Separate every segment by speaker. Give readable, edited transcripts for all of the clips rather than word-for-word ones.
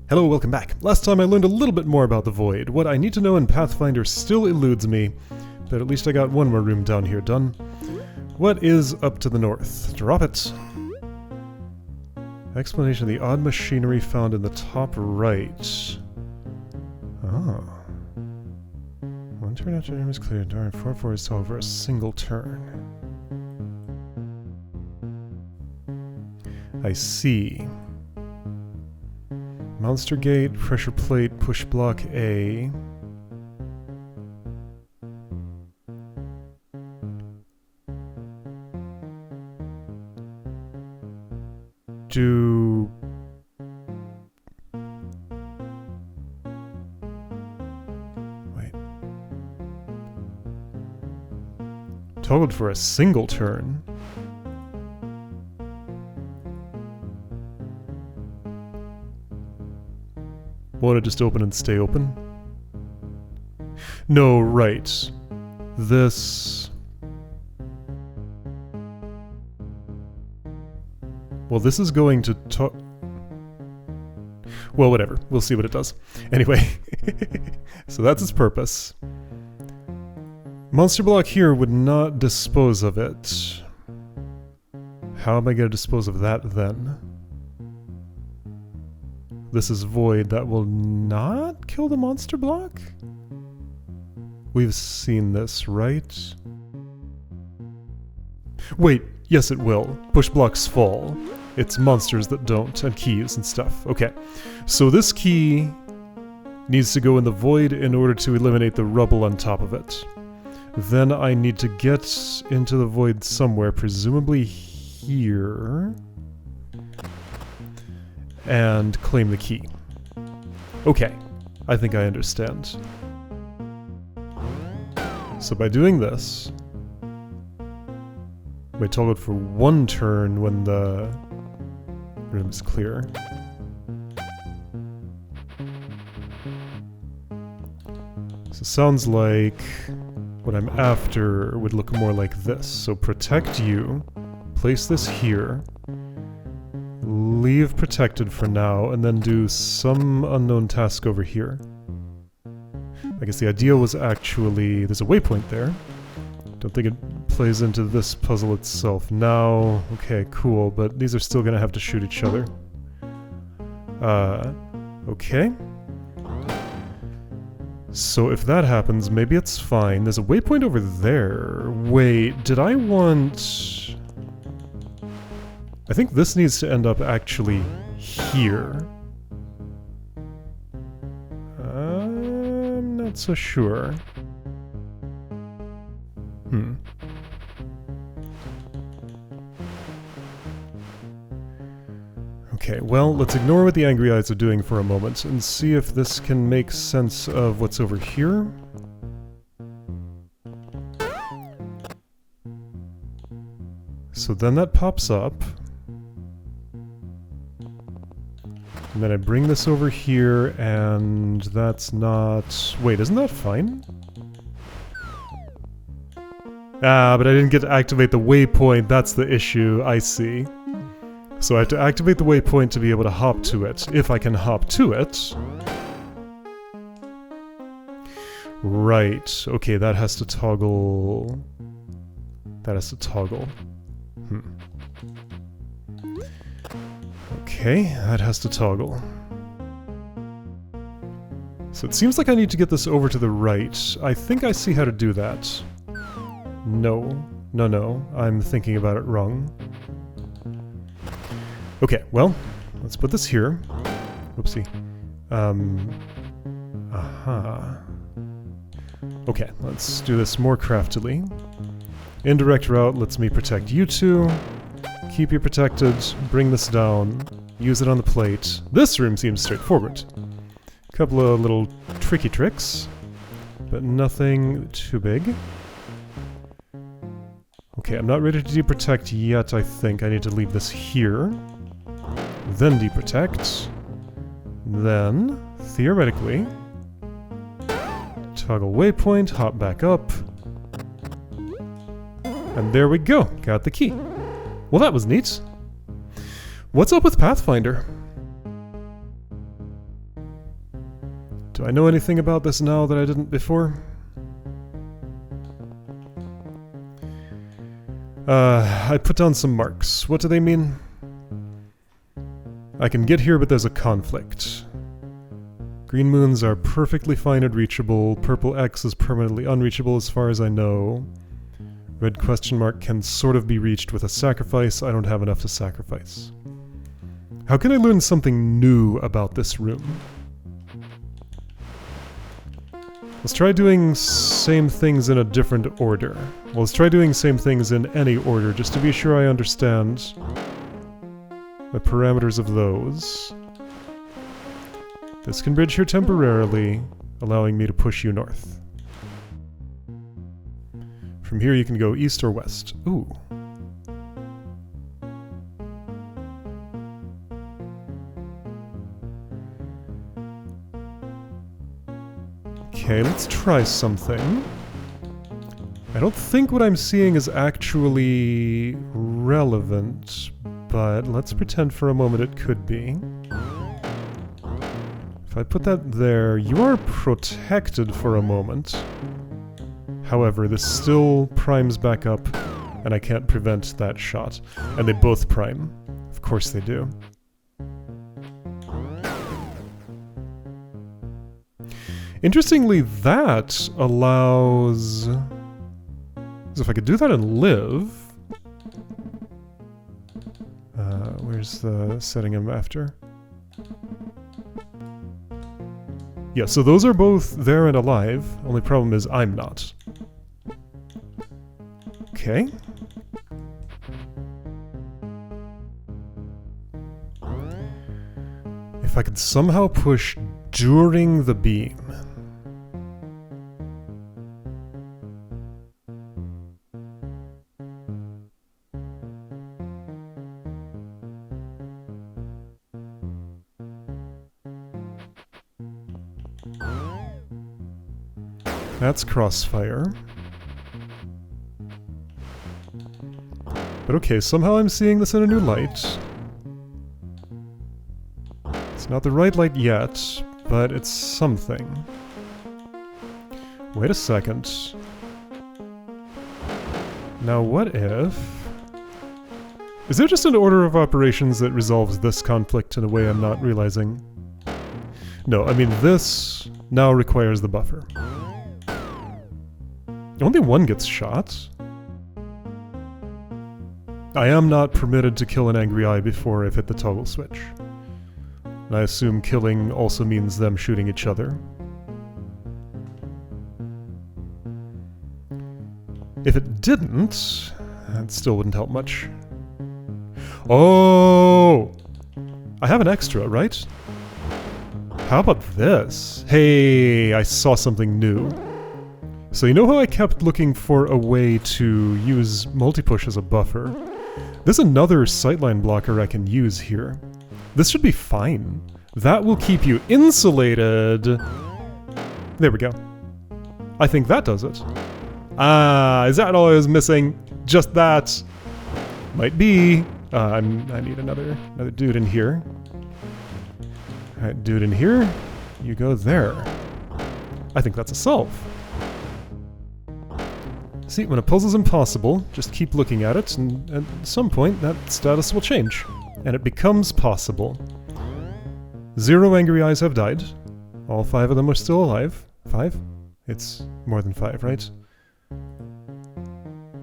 Speaker 1: Hello, welcome back. Last time I learned a little bit more about the Void. What I need to know in Pathfinder still eludes me, but at least I got one more room down here done. What is up to the north? Drop it. Explanation of the odd machinery found in the top right. Oh. One turn after the room is cleared, darn 4-4 is tall for a single turn. I see. Monster gate, pressure plate, push block A. Do... Wait. Toggled for a single turn. Won't it just open and stay open? No, right. This... Well, this is going to well, whatever. We'll see what it does. Anyway, so that's its purpose. Monster block here would not dispose of it. How am I going to dispose of that then? This is void. That will not kill the monster block? We've seen this, right? Wait, yes it will. Push blocks fall. It's monsters that don't, and keys and stuff. Okay, so this key needs to go in the void in order to eliminate the rubble on top of it. Then I need to get into the void somewhere, presumably here, and claim the key. Okay, I think I understand. So by doing this, we toggle it for one turn when the room is clear. So it sounds like what I'm after would look more like this. So protect you, place this here, leave protected for now, and then do some unknown task over here. I guess the idea was actually, there's a waypoint there. Don't think it plays into this puzzle itself now. Okay, cool, but these are still gonna have to shoot each other. Okay. So if that happens, maybe it's fine. There's a waypoint over there. Wait, did I want... I think this needs to end up actually here. I'm not so sure. Okay, well, let's ignore what the angry eyes are doing for a moment and see if this can make sense of what's over here. So then that pops up. And then I bring this over here, and that's not... Wait, isn't that fine? Ah, but I didn't get to activate the waypoint, that's the issue, I see. So I have to activate the waypoint to be able to hop to it, if I can hop to it. Right, okay, that has to toggle... That has to toggle. Okay, that has to toggle. So it seems like I need to get this over to the right. I think I see how to do that. No, I'm thinking about it wrong. Okay, well, let's put this here. Whoopsie. Okay, let's do this more craftily. Indirect route lets me protect you two. Keep you protected, bring this down, use it on the plate. This room seems straightforward. A couple of little tricky tricks, but nothing too big. Okay, I'm not ready to deprotect yet, I think. I need to leave this here. Then deprotect. Then, theoretically, toggle waypoint, hop back up. And there we go, got the key. Well, that was neat. What's up with Pathfinder? Do I know anything about this now that I didn't before? I put down some marks. What do they mean? I can get here, but there's a conflict. Green moons are perfectly fine and reachable. Purple X is permanently unreachable as far as I know. Red question mark can sort of be reached with a sacrifice. I don't have enough to sacrifice. How can I learn something new about this room? Let's try doing same things in a different order. Well, let's try doing same things in any order, just to be sure I understand the parameters of those. This can bridge here temporarily, allowing me to push you north. From here you can go east or west. Ooh. Okay, let's try something. I don't think what I'm seeing is actually relevant, but let's pretend for a moment it could be. If I put that there, you are protected for a moment. However, this still primes back up, and I can't prevent that shot. And they both prime. Of course they do. Interestingly, that allows... So if I could do that and live... where's the setting I'm after? Yeah, so those are both there and alive. Only problem is I'm not. Okay. If I could somehow push during the beam... That's crossfire. But okay, somehow I'm seeing this in a new light. It's not the right light yet, but it's something. Wait a second. Now what if... Is there just an order of operations that resolves this conflict in a way I'm not realizing? No, I mean this now requires the buffer. Only one gets shot. I am not permitted to kill an angry eye before I've hit the toggle switch. And I assume killing also means them shooting each other. If it didn't, that still wouldn't help much. Oh! I have an extra, right? How about this? Hey, I saw something new. So you know how I kept looking for a way to use multi-push as a buffer? There's another sightline blocker I can use here. This should be fine. That will keep you insulated. There we go. I think that does it. Ah, is that all I was missing? Just that. Might be. I need another dude in here. Alright, dude in here. You go there. I think that's a solve. See, when a puzzle's impossible, just keep looking at it, and at some point that status will change. And it becomes possible. 0 angry eyes have died. All 5 of them are still alive. 5? It's more than 5, right?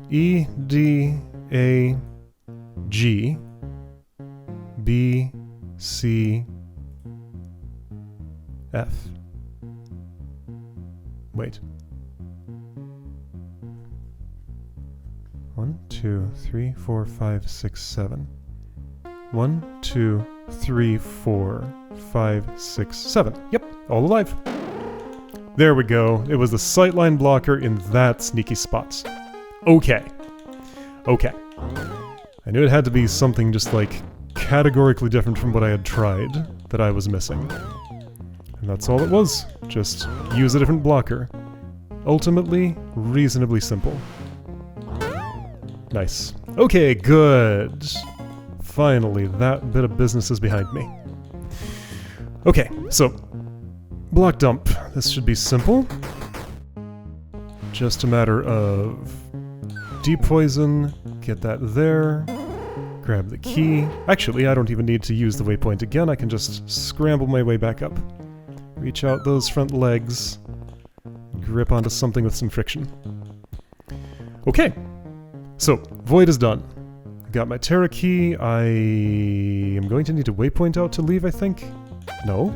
Speaker 1: E, D, A, G, B, C, F. Wait. 1, 2, 3, 4, 5, 6, 7. 1, 2, 3, 4, 5, 6, 7. Yep, all alive. There we go. It was the sightline blocker in that sneaky spot. Okay. Okay. I knew it had to be something just like categorically different from what I had tried that I was missing. And that's all it was. Just use a different blocker. Ultimately, reasonably simple. Nice. Okay, good. Finally, that bit of business is behind me. Okay, so Block dump. This should be simple. Just a matter of depoison, get that there, grab the key. Actually, I don't even need to use the waypoint again, I can just scramble my way back up. Reach out those front legs, grip onto something with some friction. Okay, so void is done. Got my Terra key, I am going to need a waypoint out to leave, I think? No?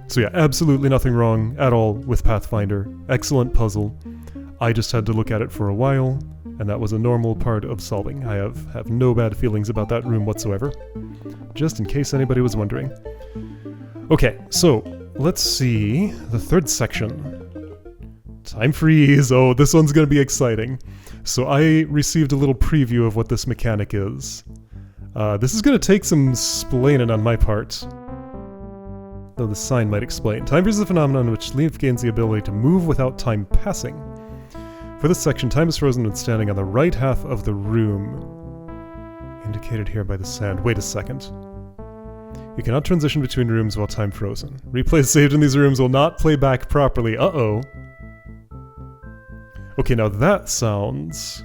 Speaker 1: So yeah, absolutely nothing wrong at all with Pathfinder. Excellent puzzle. I just had to look at it for a while, and that was a normal part of solving. I have no bad feelings about that room whatsoever. Just in case anybody was wondering. Okay, so let's see the third section. Time freeze! Oh, this one's gonna be exciting. So I received a little preview of what this mechanic is. This is gonna take some splaining on my part. Though the sign might explain. Time freeze is a phenomenon in which Leaf gains the ability to move without time passing. For this section, time is frozen when standing on the right half of the room. Indicated here by the sand. Wait a second. You cannot transition between rooms while time frozen. Replays saved in these rooms will not play back properly. Uh-oh. Okay, now that sounds...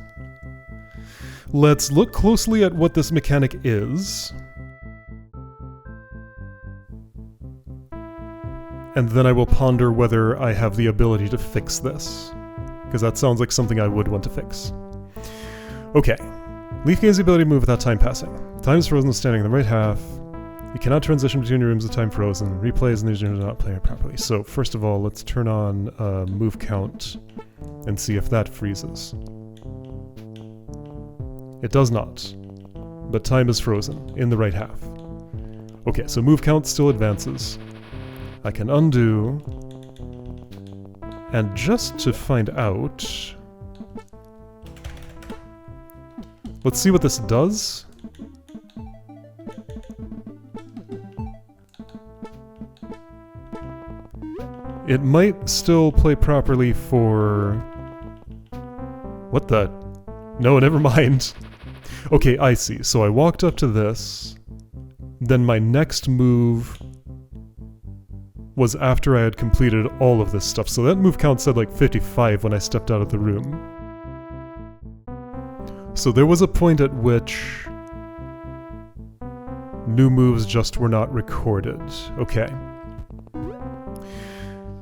Speaker 1: Let's look closely at what this mechanic is. And then I will ponder whether I have the ability to fix this. Because that sounds like something I would want to fix. Okay. Leaf gains the ability to move without time passing. Time is frozen standing in the right half. You cannot transition between rooms with time frozen. Replays in these rooms do not play properly. So first of all, let's turn on move count and see if that freezes. It does not. But time is frozen in the right half. Okay, so move count still advances. I can undo, and just to find out, let's see what this does. It might still play properly for... What the? No, never mind. Okay, I see. So I walked up to this, then my next move was after I had completed all of this stuff. So that move count said like 55 when I stepped out of the room. So there was a point at which new moves just were not recorded. Okay.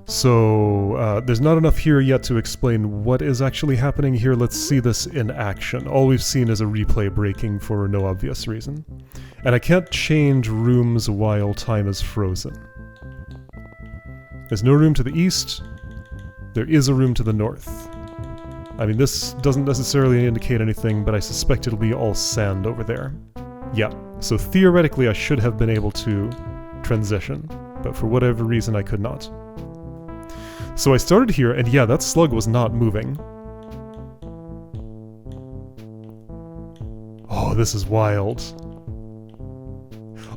Speaker 1: So there's not enough here yet to explain what is actually happening here. Let's see this in action. All we've seen is a replay breaking for no obvious reason. And I can't change rooms while time is frozen. There's no room to the east. There is a room to the north. I mean, this doesn't necessarily indicate anything, but I suspect it'll be all sand over there. Yeah, so theoretically I should have been able to transition, but for whatever reason I could not. So I started here, and yeah, that slug was not moving. Oh, this is wild.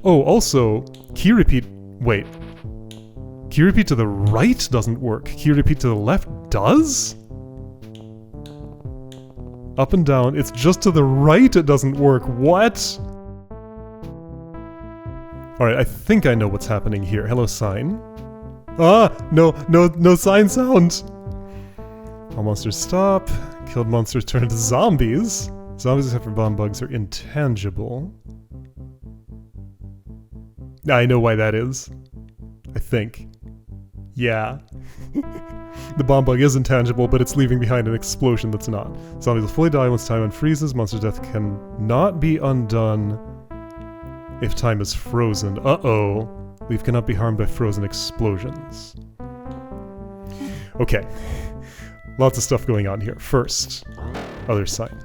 Speaker 1: Oh, also, key repeat... Wait. Key repeat to the right doesn't work. Key repeat to the left does? Up and down. It's just to the right it doesn't work. What? Alright, I think I know what's happening here. Hello, sign. Ah! No sign sound! All monsters stop. Killed monsters turn into zombies. Zombies except for bomb bugs are intangible. I know why that is. I think. Yeah. The bomb bug is intangible, but it's leaving behind an explosion that's not. Zombies will fully die once time unfreezes. Monster death cannot be undone if time is frozen. Uh-oh. Leaf cannot be harmed by frozen explosions. Okay. Lots of stuff going on here. First, other sign.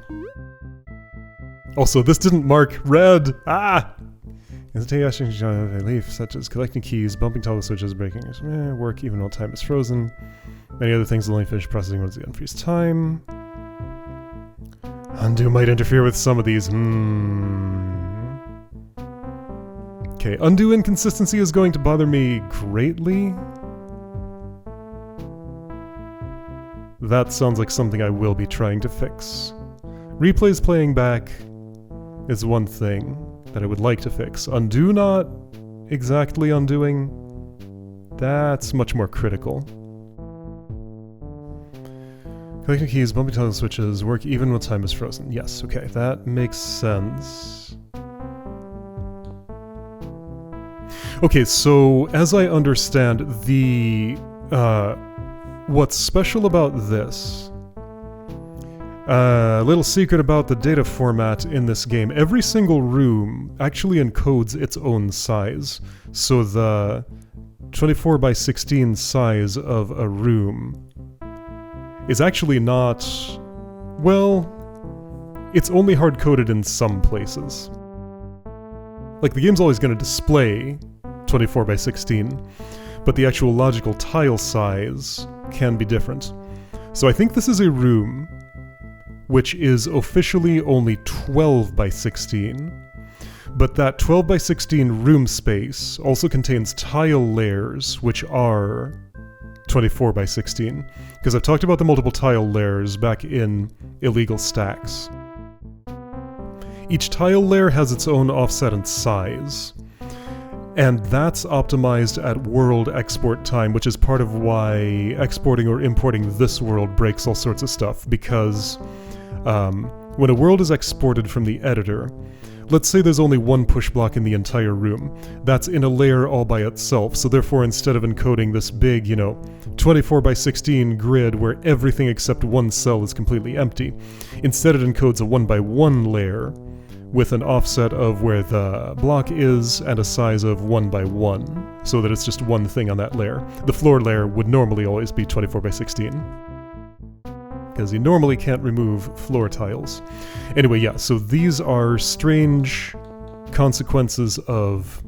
Speaker 1: Also, this didn't mark red! Ah! Instantaneous actions of a leaf, such as collecting keys, bumping toggle switches, breaking work even while time is frozen. Many other things will only finish processing once the unfreeze time. Undo might interfere with some of these. Okay, undo inconsistency is going to bother me greatly. That sounds like something I will be trying to fix. Replays playing back is one thing that I would like to fix. Undo not exactly undoing. That's much more critical. Collecting keys, bumping toggle switches, work even when time is frozen. Yes, okay, that makes sense. Okay, so as I understand, the what's special about this, a little secret about the data format in this game, every single room actually encodes its own size. So the 24 by 16 size of a room is actually not, well, it's only hard-coded in some places. Like, the game's always going to display 24 by 16, but the actual logical tile size can be different. So I think this is a room which is officially only 12 by 16, but that 12 by 16 room space also contains tile layers which are 24 by 16, because I've talked about the multiple tile layers back in Illegal Stacks. Each tile layer has its own offset and size, and that's optimized at world export time, which is part of why exporting or importing this world breaks all sorts of stuff, because when a world is exported from the editor, let's say there's only one push block in the entire room. That's in a layer all by itself, so therefore instead of encoding this big, 24 by 16 grid where everything except one cell is completely empty, instead it encodes a 1 by 1 layer with an offset of where the block is and a size of 1 by 1, so that it's just one thing on that layer. The floor layer would normally always be 24 by 16. Because you normally can't remove floor tiles. Anyway, yeah, so these are strange consequences of...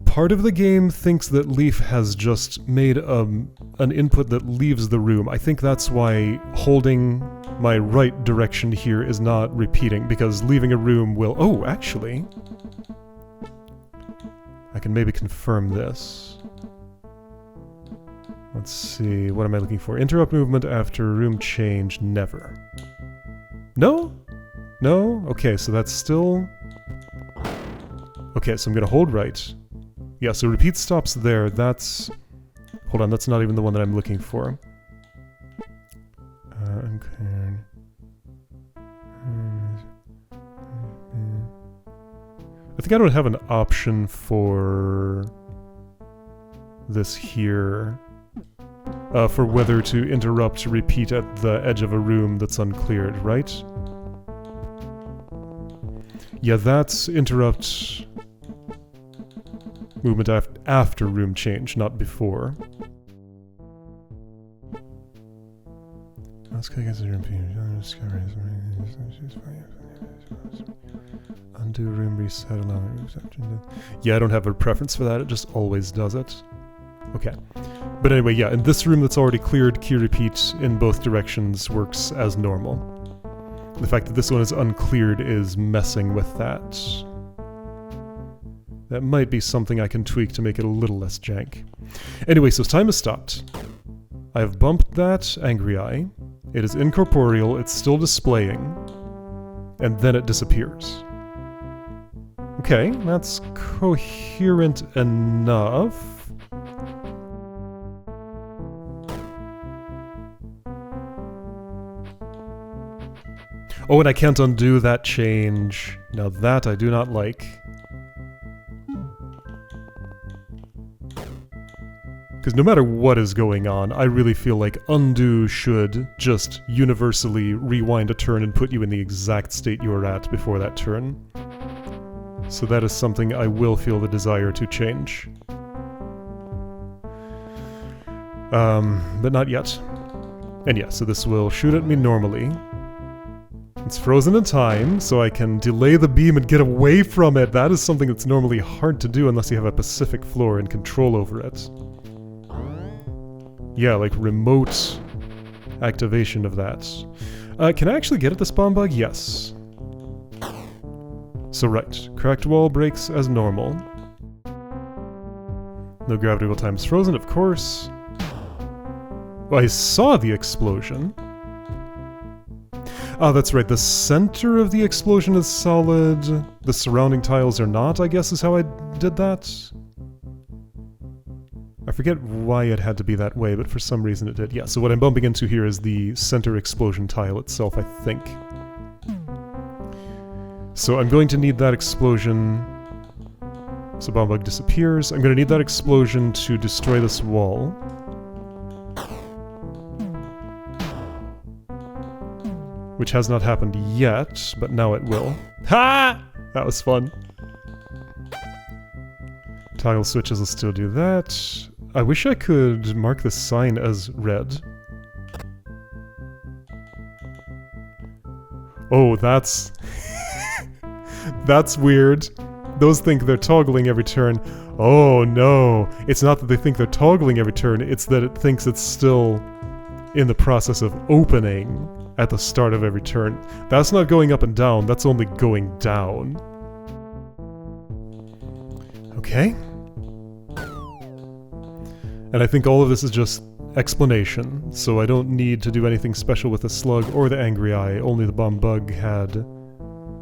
Speaker 1: Part of the game thinks that Leaf has just made an input that leaves the room. I think that's why holding my right direction here is not repeating, because leaving a room will... Oh, actually... I can maybe confirm this. Let's see, what am I looking for? Interrupt movement after room change, never. No? No? Okay, so that's still... Okay, so I'm gonna hold right. Yeah, so repeat stops there, that's... Hold on, that's not even the one that I'm looking for. Okay. I think I don't have an option for... this here. For whether to interrupt repeat at the edge of a room that's uncleared, right? Yeah, that's interrupt movement after room change, not before. Undo room reset, allowing reception. Yeah, I don't have a preference for that, it just always does it. Okay. But anyway, yeah, in this room that's already cleared, key repeat in both directions works as normal. The fact that this one is uncleared is messing with that. That might be something I can tweak to make it a little less jank. Anyway, so time has stopped. I have bumped that Angry Eye. It is incorporeal, it's still displaying. And then it disappears. Okay, that's coherent enough. Oh, and I can't undo that change. Now that I do not like. Because no matter what is going on, I really feel like undo should just universally rewind a turn and put you in the exact state you were at before that turn. So that is something I will feel the desire to change. But not yet. And yeah, so this will shoot at me normally. It's frozen in time, so I can delay the beam and get away from it. That is something that's normally hard to do unless you have a Pacific floor and control over it. Yeah, like remote activation of that. Can I actually get at the spawn bug? Yes. So right, cracked wall breaks as normal. No gravity while time is frozen, of course. Well, I saw the explosion. Oh, that's right, the center of the explosion is solid, the surrounding tiles are not, I guess is how I did that. I forget why it had to be that way, but for some reason it did. Yeah, so what I'm bumping into here is the center explosion tile itself, I think. So I'm going to need that explosion, so bomb bug disappears. I'm going to need that explosion to destroy this wall. Which has not happened yet, but now it will. Ha! That was fun. Toggle switches will still do that. I wish I could mark this sign as red. Oh, that's... that's weird. Those think they're toggling every turn. Oh no! It's not that they think they're toggling every turn, it's that it thinks it's still in the process of opening at the start of every turn. That's not going up and down, that's only going down. Okay. And I think all of this is just explanation, so I don't need to do anything special with the slug or the angry eye, only the bomb bug had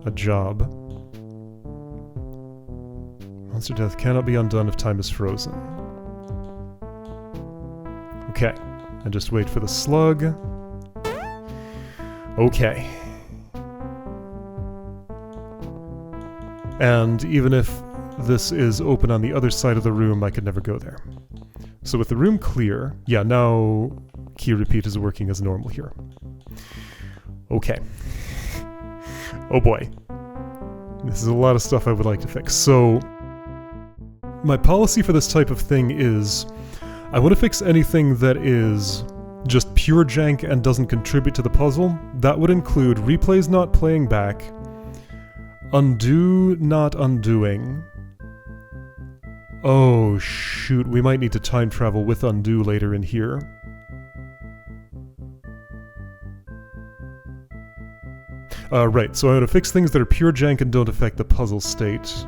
Speaker 1: a job. Monster death cannot be undone if time is frozen. Okay, and just wait for the slug. Okay. And even if this is open on the other side of the room, I could never go there. So with the room clear, yeah, now key repeat is working as normal here. Okay. Oh boy. This is a lot of stuff I would like to fix. So, my policy for this type of thing is, I want to fix anything that is just pure jank and doesn't contribute to the puzzle. That would include replays not playing back, undo not undoing. Oh shoot, we might need to time travel with undo later in here. Right, so I'm going to fix things that are pure jank and don't affect the puzzle state,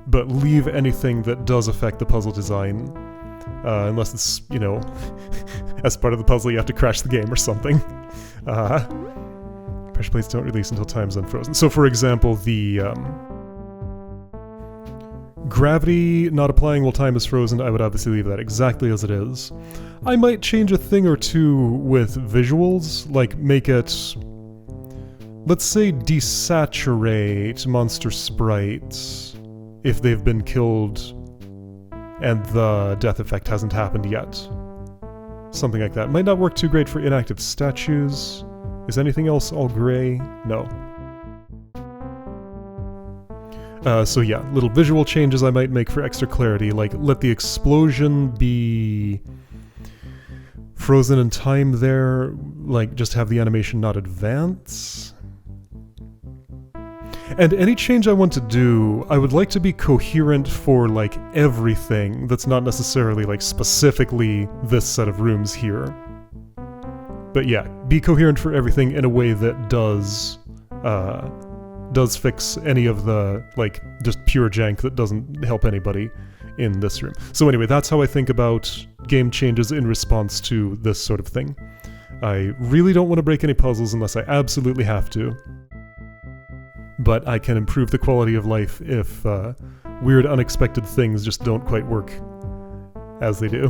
Speaker 1: but leave anything that does affect the puzzle design. Unless it's, you know, as part of the puzzle you have to crash the game or something. Pressure plates don't release until time is unfrozen. So for example, the gravity not applying while time is frozen, I would obviously leave that exactly as it is. I might change a thing or two with visuals, like make it, let's say, desaturate monster sprites if they've been killed and the death effect hasn't happened yet. Something like that. Might not work too great for inactive statues. Is anything else all gray? No. So yeah, little visual changes I might make for extra clarity, like let the explosion be frozen in time there, like just have the animation not advance. And any change I want to do, I would like to be coherent for, like, everything that's not necessarily, like, specifically this set of rooms here. But yeah, be coherent for everything in a way that does fix any of the, like, just pure jank that doesn't help anybody in this room. So anyway, that's how I think about game changes in response to this sort of thing. I really don't want to break any puzzles unless I absolutely have to. But I can improve the quality of life if weird, unexpected things just don't quite work as they do.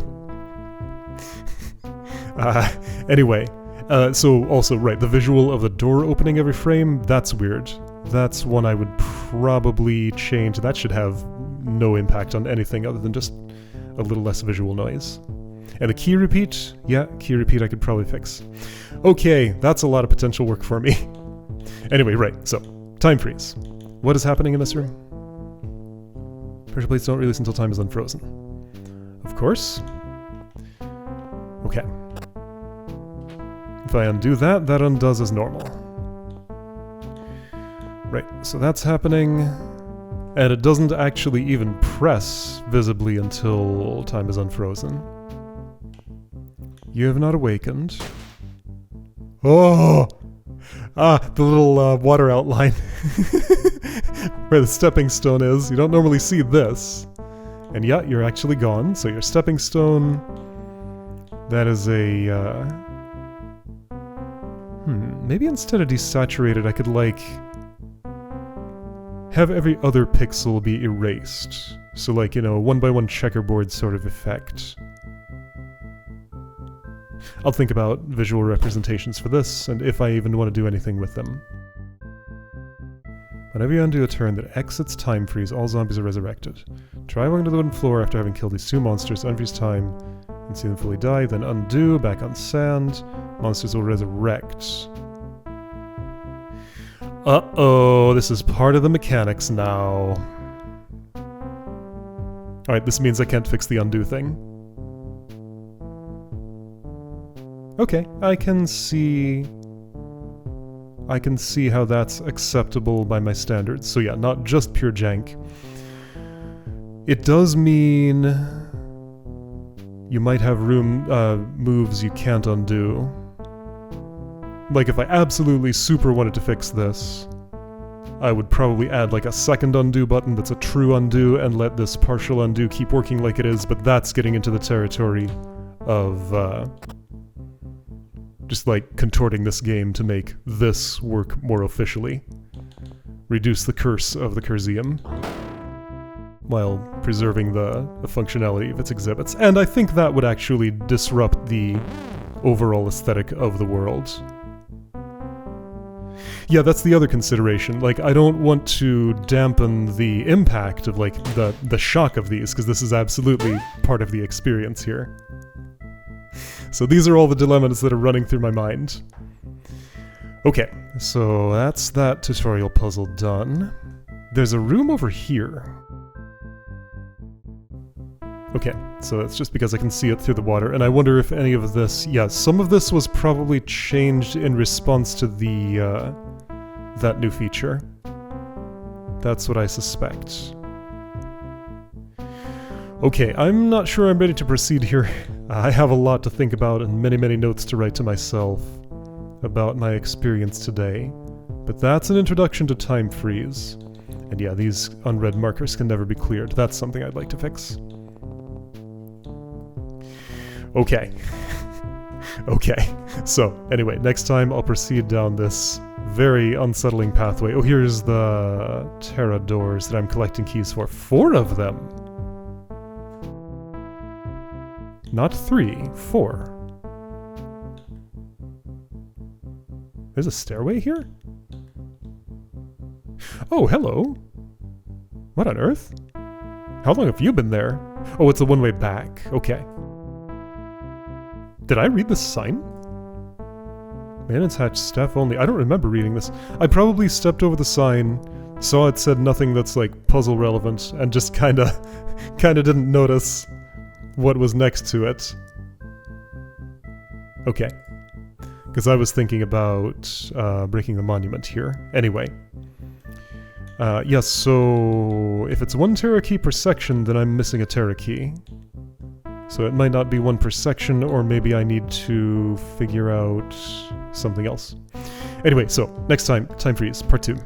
Speaker 1: Anyway, so also, right, the visual of the door opening every frame, that's weird. That's one I would probably change. That should have no impact on anything other than just a little less visual noise. And the key repeat, yeah, key repeat I could probably fix. Okay, that's a lot of potential work for me. Anyway, right, so. Time freeze. What is happening in this room? Pressure plates don't release until time is unfrozen. Of course. Okay. If I undo that, that undoes as normal. Right, so that's happening. And it doesn't actually even press visibly until time is unfrozen. You have not awakened. Oh! Ah, the little water outline where the stepping stone is. You don't normally see this. And yeah, you're actually gone. So your stepping stone, that is a... Maybe instead of desaturated, I could, like, have every other pixel be erased. So, like, you know, a 1x1 checkerboard sort of effect. I'll think about visual representations for this, and if I even want to do anything with them. Whenever you undo a turn that exits time freeze, all zombies are resurrected. Try walking to the wooden floor after having killed these two monsters, unfreeze time, and see them fully die, then undo, back on sand. Monsters will resurrect. Uh-oh, this is part of the mechanics now. Alright, this means I can't fix the undo thing. Okay, I can see how that's acceptable by my standards. So yeah, not just pure jank. It does mean you might have moves you can't undo. Like if I absolutely super wanted to fix this, I would probably add like a second undo button that's a true undo and let this partial undo keep working like it is, but that's getting into the territory of just like contorting this game to make this work more officially. Reduce the curse of the Curseum while preserving the functionality of its exhibits. And I think that would actually disrupt the overall aesthetic of the world. Yeah, that's the other consideration. Like, I don't want to dampen the impact of, like, the shock of these, because this is absolutely part of the experience here. So these are all the dilemmas that are running through my mind. Okay, so that's that tutorial puzzle done. There's a room over here. Okay, so that's just because I can see it through the water, and I wonder if any of this... Yeah, some of this was probably changed in response to the, that new feature. That's what I suspect. Okay, I'm not sure I'm ready to proceed here. I have a lot to think about and many, many notes to write to myself about my experience today. But that's an introduction to time freeze. And yeah, these unread markers can never be cleared. That's something I'd like to fix. Okay. Okay. So, anyway, next time I'll proceed down this very unsettling pathway. Oh, here's the Terra doors that I'm collecting keys for. 4 of them! Not 3, 4. There's a stairway here? Oh, hello! What on earth? How long have you been there? Oh, it's a one-way back. Okay. Did I read this sign? Maintenance hatch staff only. I don't remember reading this. I probably stepped over the sign, saw it said nothing that's like puzzle relevant, and just kinda didn't notice what was next to it. Okay. Because I was thinking about breaking the monument here. Anyway. Yes, so if it's 1 Terra key per section, then I'm missing a Terra key. So it might not be 1 per section, or maybe I need to figure out something else. Anyway, so next time, Time Freeze, Part 2.